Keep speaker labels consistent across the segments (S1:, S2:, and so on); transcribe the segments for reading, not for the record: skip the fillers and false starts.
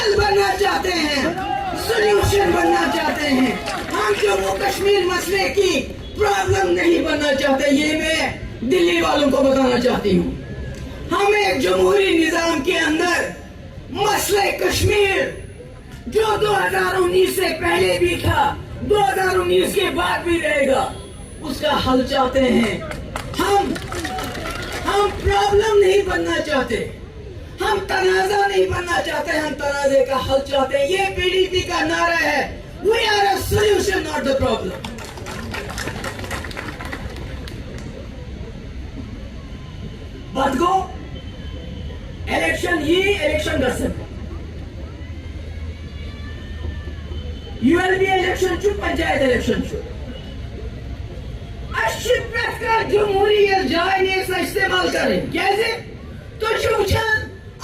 S1: حل بننا چاہتے ہیں، سولوشن بننا چاہتے ہیں. ہم جموں کشمیر مسئلے کی پرابلم نہیں بننا چاہتے. یہ میں دلی والوں کو بتانا چاہتی ہوں. ہم ایک جمہوری نظام کے اندر مسئلہ کشمیر جو 2019 سے پہلے بھی تھا، 2019 کے بعد بھی رہے گا، اس کا حل چاہتے ہیں. ہم پرابلم نہیں بننا چاہتے، ہم تنازع نہیں بننا چاہتے، ہم تنازع کا حل چاہتے ہیں. یہ پی ڈی پی کا نعرہ ہے، we are a solution not the problem. بات کو الیکشن یہ الیکشن گژھن یو ایل بی الیکشن چھُ پنچایت الیکشن چھُ اَسہِ چھِ پرٛٮ۪تھ کانٛہہ جمہوٗریت جاے نیس استعمال کرٕنۍ. کیازِ تُہۍ چھِو وٕچھان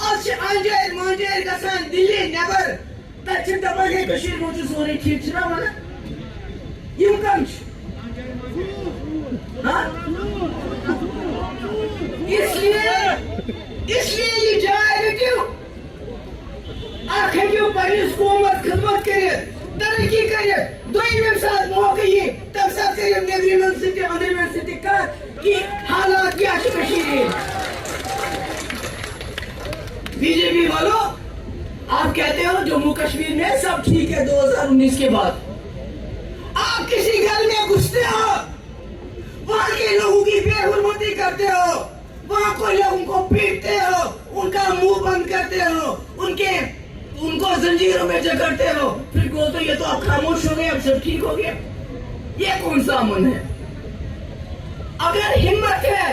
S1: آز چھِ انجٲرۍ مانجٲرۍ گژھان دِلہِ نٮ۪بر، تتہِ چھِ دپان ہے کٔشیٖرِ منٛز چھُ سورُے ٹھیٖک، چھِنا ونان؟ یِم کم چھِ؟ اس لیے یہ جائے رٹو، اکھ ہیکو پننس قومت خدمت کرت، ترقی کرت. دویمہِ ساتہٕ موقع یی تمہِ ساتہٕ کٔرِو نیبرِمٮ۪ن سۭتۍ أنٛدرِمٮ۪ن سۭتۍ کتھ کہِ حالات کیٛاہ چھِ کٔشیٖرِ. بی جے پی والو، آپ کہتے ہو جموں کشمیر میں سب ٹھیک ہے 2019 کے بعد. آپ کسی گھر میں گھستے ہو، وہاں کے لوگوں کی بے حرمتی کرتے ہو، وہاں کو لوگوں کو پیٹتے ہو، ان کا منہ بند کرتے ہو، ان کو زنجیروں میں جکڑتے ہو، پھر بولتے ہو یہ تو آپ خاموش ہو گئے، اب سب ٹھیک ہو گیا. یہ کون سا امن ہے؟ اگر ہمت ہے،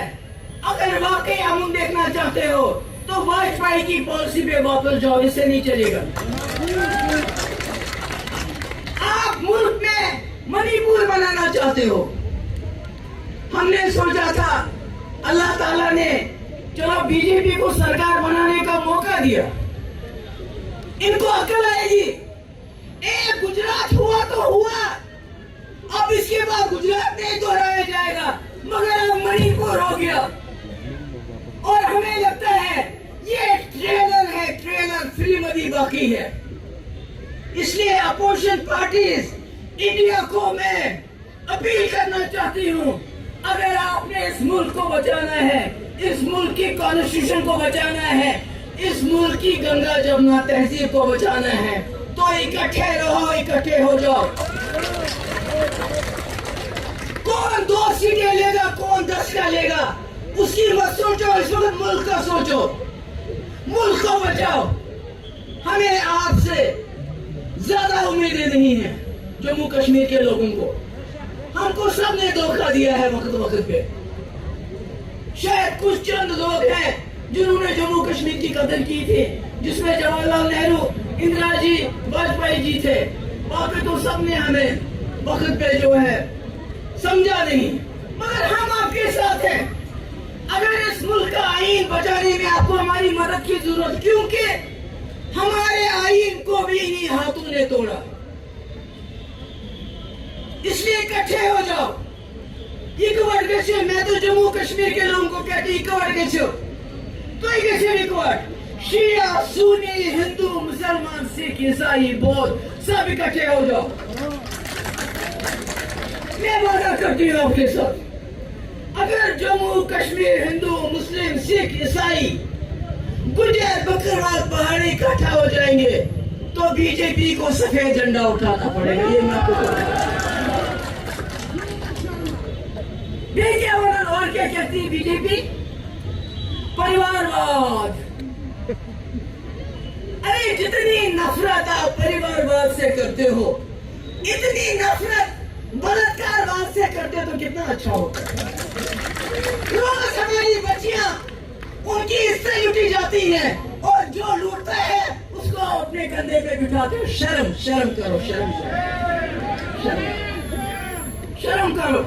S1: اگر واقعی امن دیکھنا چاہتے ہو تو واجپئی کی پالیسی پہ واپس جاؤ، اس سے نہیں چلے گا. آپ ملک میں منی پور بنانا چاہتے ہو. ہم نے سوچا تھا اللہ تعالیٰ نے چلو بی جے پی کو سرکار بنانے کا موقع دیا، ان کو عقل آئے گی. ایک گجرات ہوا تو ہوا، اب اس کے بعد گجرات نہیں دہرایا جائے گا، مگر اب منی پور ہو گیا. اور ہمیں لگتا ہے یہ ٹریلر ہے، ٹریلر فلم ابھی باقی ہے. اس لیے اپوزیشن پارٹیز انڈیا کو میں اپیل کرنا چاہتی ہوں، اگر آپ نے اس ملک کو بچانا ہے، اس ملک کی کانسٹیٹیوشن کو بچانا ہے، اس ملک کی گنگا جمنا تہذیب کو بچانا ہے، تو اکٹھے رہو، اکٹھے ہو جاؤ. کون 2 سیٹیں لے گا، کون 10 کا لے گا، اس کی مت سوچو. اس وقت ملک کا سوچو، ملک کو بچاؤ. ہمیں آپ سے زیادہ امیدیں نہیں ہیں جموں کشمیر کے لوگوں کو. ہم کو سب نے دھوکہ دیا ہے وقت وقت پہ. شاید کچھ چند لوگ ہیں جنہوں نے جموں کشمیر کی قدر کی تھی، جس میں جواہر لال نہرو، اندرا جی، واجپئی جی تھے. باقی تو سب نے ہمیں وقت پہ جو ہے سمجھا نہیں. مگر ہم آپ کے ساتھ ہیں. اگر اس ملک کا آئین بچانے میں آپ کو ہماری مدد کی ضرورت، کیونکہ ہمارے آئین کو بھی انہی ہاتھوں نے توڑا. اس لیے اکٹھے ہو جاؤ. اکوٹ گژھو. میں تو جموں کشمیر کے لوگوں کو کہتی اکوٹ گژھو. تُہۍ گژھو اکوٹ. شیعہ، سنی، ہندو، مسلمان، سکھ، عیسائی، بودھ، سب اکٹھے ہو جاؤ. میں وعدہ کرتی ہوں آپ کے ساتھ، اگر جموں کشمیر ہندو، مسلم، سکھ، عیسائی، گجر، بکروال، پہاڑی اکٹھا ہو جائیں گے تو بی جے پی کو سفید جھنڈا اٹھانا پڑے گا. یہ میں آپ کو اور کیا کہتی ہے بی جے پی؟ پریوار واد. ارے جتنی نفرت آپ پریوار واد سے کرتے ہو، اتنی نفرت بلاکار واد سے کرتے تو کتنا اچھا ہوتا. روز ہماری بچیاں ان کی عزت لوٹی جاتی ہیں، اور جو لوٹتا ہے اس کو اپنے کندھے پہ بٹھاتے ہو. شرم کرو، شرم کرو.